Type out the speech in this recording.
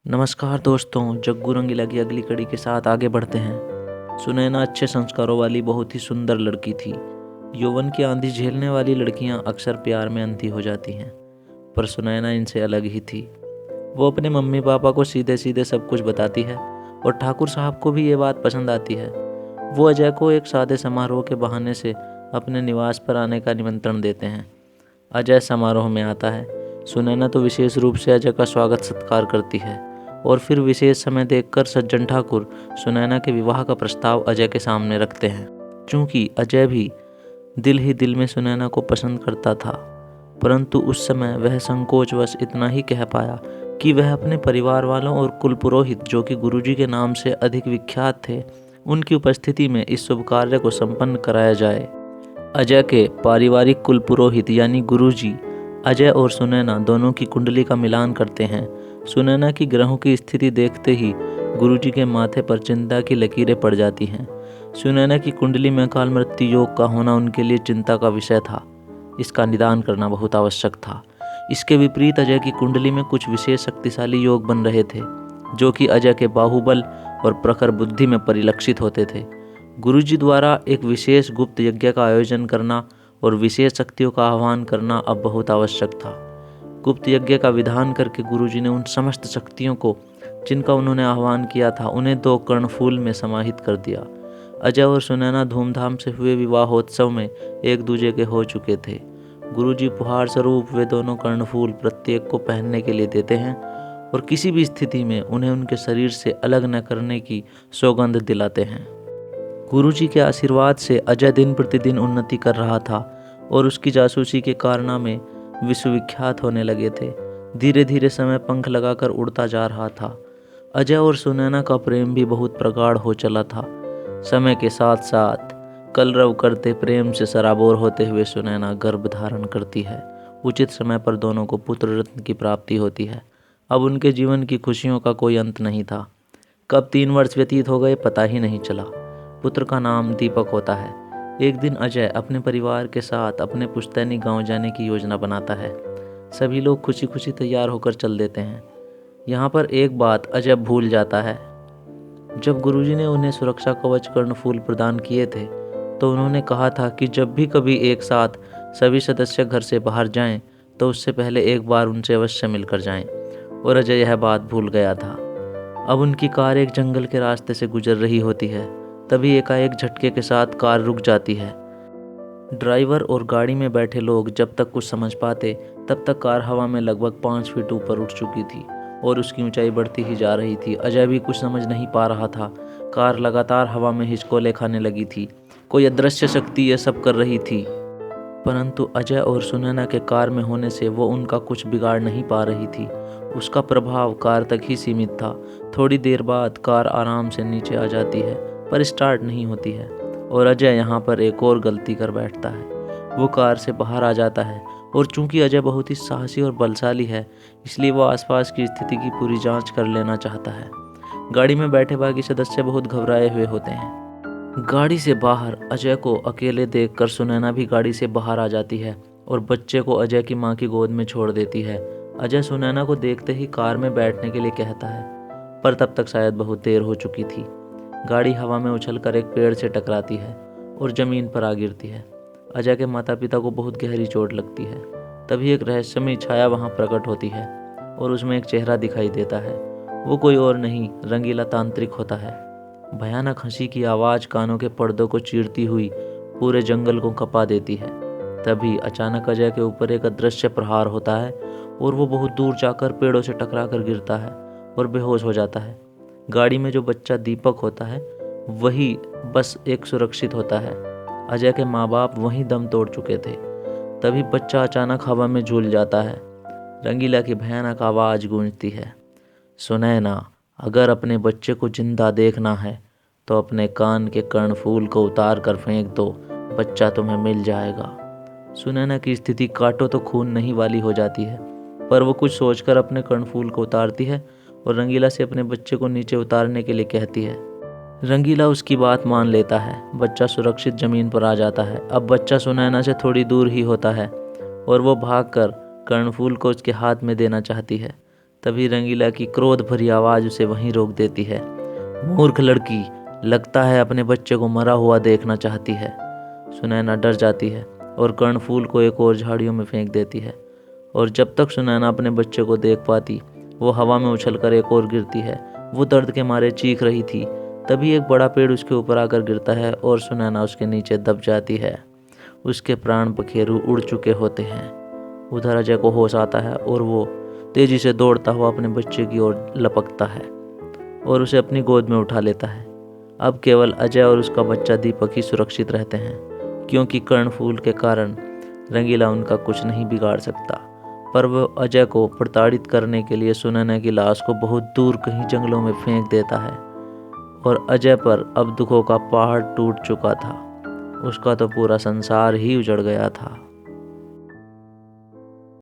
नमस्कार दोस्तों, जग्गू रंगीला की अगली कड़ी के साथ आगे बढ़ते हैं। सुनैना अच्छे संस्कारों वाली बहुत ही सुंदर लड़की थी। यौवन की आंधी झेलने वाली लड़कियां अक्सर प्यार में अंधी हो जाती हैं, पर सुनैना इनसे अलग ही थी। वो अपने मम्मी पापा को सीधे सीधे सब कुछ बताती है और ठाकुर साहब को भी ये बात पसंद आती है। वो अजय को एक सादे समारोह के बहाने से अपने निवास पर आने का निमंत्रण देते हैं। अजय समारोह में आता है। सुनैना तो विशेष रूप से अजय का स्वागत सत्कार करती है और फिर विशेष समय देखकर सज्जन ठाकुर सुनैना के विवाह का प्रस्ताव अजय के सामने रखते हैं। चूंकि अजय भी दिल ही दिल में सुनैना को पसंद करता था, परंतु उस समय वह संकोचवश इतना ही कह पाया कि वह अपने परिवार वालों और कुल पुरोहित, जो कि गुरुजी के नाम से अधिक विख्यात थे, उनकी उपस्थिति में इस शुभ कार्य को संपन्न कराया जाए। अजय के पारिवारिक कुल पुरोहित यानी गुरुजी अजय और सुनैना दोनों की कुंडली का मिलान करते हैं। सुनैना की ग्रहों की स्थिति देखते ही गुरुजी के माथे पर चिंता की लकीरें पड़ जाती हैं। सुनैना की कुंडली में अकाल मृत्यु योग का होना उनके लिए चिंता का विषय था। इसका निदान करना बहुत आवश्यक था। इसके विपरीत अजय की कुंडली में कुछ विशेष शक्तिशाली योग बन रहे थे, जो कि अजय के बाहुबल और प्रखर बुद्धि में परिलक्षित होते थे। गुरुजी द्वारा एक विशेष गुप्त यज्ञ का आयोजन करना और विशेष शक्तियों का आह्वान करना अब बहुत आवश्यक था। गुप्त यज्ञ का विधान करके गुरुजी ने उन समस्त शक्तियों को जिनका उन्होंने आह्वान किया था, उन्हें 2 कर्णफूल में समाहित कर दिया। अजय और सुनैना धूमधाम से हुए विवाहोत्सव में एक दूजे के हो चुके थे। गुरुजी उपहार स्वरूप वे दोनों कर्णफूल प्रत्येक को पहनने के लिए देते हैं और किसी भी स्थिति में उन्हें उनके शरीर से अलग न करने की सौगंध दिलाते हैं। गुरुजी के आशीर्वाद से अजय दिन प्रतिदिन उन्नति कर रहा था और उसकी जासूसी के कारनामे विश्वविख्यात होने लगे थे। धीरे धीरे समय पंख लगाकर उड़ता जा रहा था। अजय और सुनैना का प्रेम भी बहुत प्रगाढ़ हो चला था। समय के साथ साथ कलरव करते प्रेम से सराबोर होते हुए सुनैना गर्भ धारण करती है। उचित समय पर दोनों को पुत्र रत्न की प्राप्ति होती है। अब उनके जीवन की खुशियों का कोई अंत नहीं था। कब 3 वर्ष व्यतीत हो गए पता ही नहीं चला। पुत्र का नाम दीपक होता है। एक दिन अजय अपने परिवार के साथ अपने पुश्तैनी गांव जाने की योजना बनाता है। सभी लोग खुशी खुशी तैयार होकर चल देते हैं। यहाँ पर एक बात अजय भूल जाता है। जब गुरुजी ने उन्हें सुरक्षा कवच कर्णफूल प्रदान किए थे, तो उन्होंने कहा था कि जब भी कभी एक साथ सभी सदस्य घर से बाहर जाएं, तो उससे पहले एक बार उनसे अवश्य मिलकर जाएं, और अजय यह बात भूल गया था। अब उनकी कार एक जंगल के रास्ते से गुजर रही होती है। तभी एकाएक झटके के साथ कार रुक जाती है। ड्राइवर और गाड़ी में बैठे लोग जब तक कुछ समझ पाते, तब तक कार हवा में लगभग 5 फीट ऊपर उठ चुकी थी और उसकी ऊंचाई बढ़ती ही जा रही थी। अजय भी कुछ समझ नहीं पा रहा था। कार लगातार हवा में हिचकोले खाने लगी थी। कोई अदृश्य शक्ति यह सब कर रही थी, परंतु अजय और सुनैना के कार में होने से वो उनका कुछ बिगाड़ नहीं पा रही थी। उसका प्रभाव कार तक ही सीमित था। थोड़ी देर बाद कार आराम से नीचे आ जाती है, पर स्टार्ट नहीं होती है और अजय यहाँ पर एक और गलती कर बैठता है। वो कार से बाहर आ जाता है और चूंकि अजय बहुत ही साहसी और बलशाली है, इसलिए वो आसपास की स्थिति की पूरी जांच कर लेना चाहता है। गाड़ी में बैठे बाकी सदस्य बहुत घबराए हुए होते हैं। गाड़ी से बाहर अजय को अकेले देखकर सुनैना भी गाड़ी से बाहर आ जाती है और बच्चे को अजय की माँ की गोद में छोड़ देती है। अजय सुनैना को देखते ही कार में बैठने के लिए कहता है, पर तब तक शायद बहुत देर हो चुकी थी। गाड़ी हवा में उछलकर एक पेड़ से टकराती है और जमीन पर आ गिरती है। अजय के माता पिता को बहुत गहरी चोट लगती है। तभी एक रहस्यमयी छाया वहां प्रकट होती है और उसमें एक चेहरा दिखाई देता है। वो कोई और नहीं, रंगीला तांत्रिक होता है। भयानक हंसी की आवाज कानों के पर्दों को चीरती हुई पूरे जंगल को कपा देती है। तभी अचानक अजय के ऊपर एक अदृश्य प्रहार होता है और वो बहुत दूर जाकर पेड़ों से टकरा कर गिरता है और बेहोश हो जाता है। गाड़ी में जो बच्चा दीपक होता है, वही बस एक सुरक्षित होता है। अजय के माँ बाप वहीं दम तोड़ चुके थे। तभी बच्चा अचानक हवा में झूल जाता है। रंगीला की भयानक आवाज गूंजती है, सुनैना, अगर अपने बच्चे को जिंदा देखना है तो अपने कान के कर्णफूल को उतार कर फेंक दो, बच्चा तुम्हें मिल जाएगा। सुनैना की स्थिति काटो तो खून नहीं वाली हो जाती है, पर वो कुछ सोचकर अपने कर्णफूल को उतारती है और रंगीला से अपने बच्चे को नीचे उतारने के लिए कहती है। रंगीला उसकी बात मान लेता है। बच्चा सुरक्षित जमीन पर आ जाता है। अब बच्चा सुनैना से थोड़ी दूर ही होता है और वो भागकर कर्णफूल को उसके हाथ में देना चाहती है। तभी रंगीला की क्रोध भरी आवाज़ उसे वहीं रोक देती है। मूर्ख लड़की, लगता है अपने बच्चे को मरा हुआ देखना चाहती है। सुनैना डर जाती है और कर्णफूल को एक और झाड़ियों में फेंक देती है। और जब तक सुनैना अपने बच्चे को देख पाती, वो हवा में उछलकर एक और गिरती है। वो दर्द के मारे चीख रही थी। तभी एक बड़ा पेड़ उसके ऊपर आकर गिरता है और सुनैना उसके नीचे दब जाती है। उसके प्राण पखेरु उड़ चुके होते हैं। उधर अजय को होश आता है और वो तेजी से दौड़ता हुआ अपने बच्चे की ओर लपकता है और उसे अपनी गोद में उठा लेता है। अब केवल अजय और उसका बच्चा दीपक ही सुरक्षित रहते हैं, क्योंकि कर्णफूल के कारण रंगीला उनका कुछ नहीं बिगाड़ सकता। पर वो अजय को प्रताड़ित करने के लिए सुनैना की लाश को बहुत दूर कहीं जंगलों में फेंक देता है। और अजय पर अब दुखों का पहाड़ टूट चुका था। उसका तो पूरा संसार ही उजड़ गया था।